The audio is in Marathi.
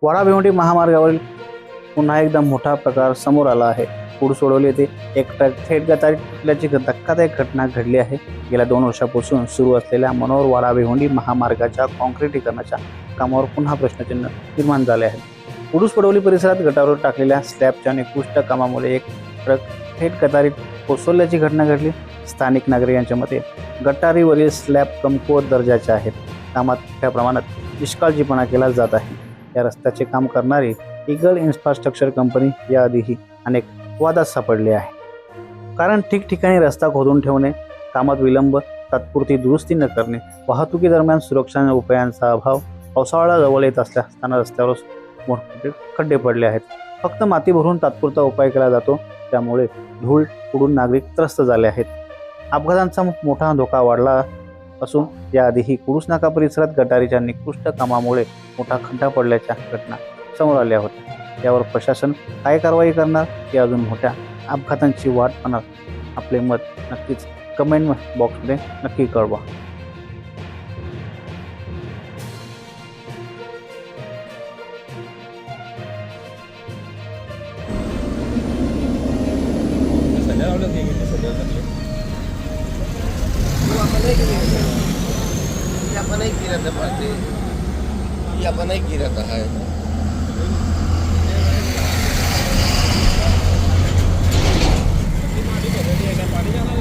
वाडा भिवंडी महामार्गावरील पुन्हा एकदा मोठा प्रकार समोर आला आहे। पुडसोडवली येथे एक ट्रक थेट गटारीत फुटल्याची धक्कादायक घटना घडली आहे। गेल्या 2 वर्षापासून सुरू असलेल्या मनोहर वाडा भिवंडी महामार्गाच्या काँक्रिटीकरणाच्या कामावर पुन्हा प्रश्नचिन्ह निर्माण झाले आहे। पुडसोडवली परिसरात गटारावर टाकलेल्या स्लॅबच्या निकृष्ट कामामुळे एक ट्रक थेट गटारीत कोसळल्याची घटना घडली। स्थानिक नागरिकांच्या मते गटारीवरील स्लॅब कमकुवत दर्जाचे आहेत। कामात मोठ्या प्रमाणात निष्काळजीपणा केला जात आहे। या रस्त्याचे काम करणारी ईगल इन्फ्रास्ट्रक्चर कंपनी याआधीही अनेक वादात सापडली आहे। कारण ठिकठिकाणी रस्ता खोदून ठेवणे, कामात विलंब, तात्पुरती दुरुस्ती न करणे, वाहतुकी दरम्यान सुरक्षा उपायांचा अभाव, पावसाळा जवळ येत असताना रस्त्यावर मोठे खड्डे पडले आहेत। फक्त माती भरून तात्पुरता उपाय केला जातो, त्यामुळे धूळ उडून नागरिक त्रस्त झाले आहेत। अपघातांचा मोठा धोका वाढला असून याआधीही कुरुस नाका परिसरात गटारीच्या निकृष्ट कामामुळे मोठा खड्डा पडल्याच्या घटना समोर आल्या होत्या। यावर प्रशासन काय कारवाई करणार, हे अजून मोठ्या अपघातांची वाट पाहणार। आपले मत नक्कीच कमेंट बॉक्समध्ये नक्की कळवा। अपन नहीं गिरा था है पानी जाना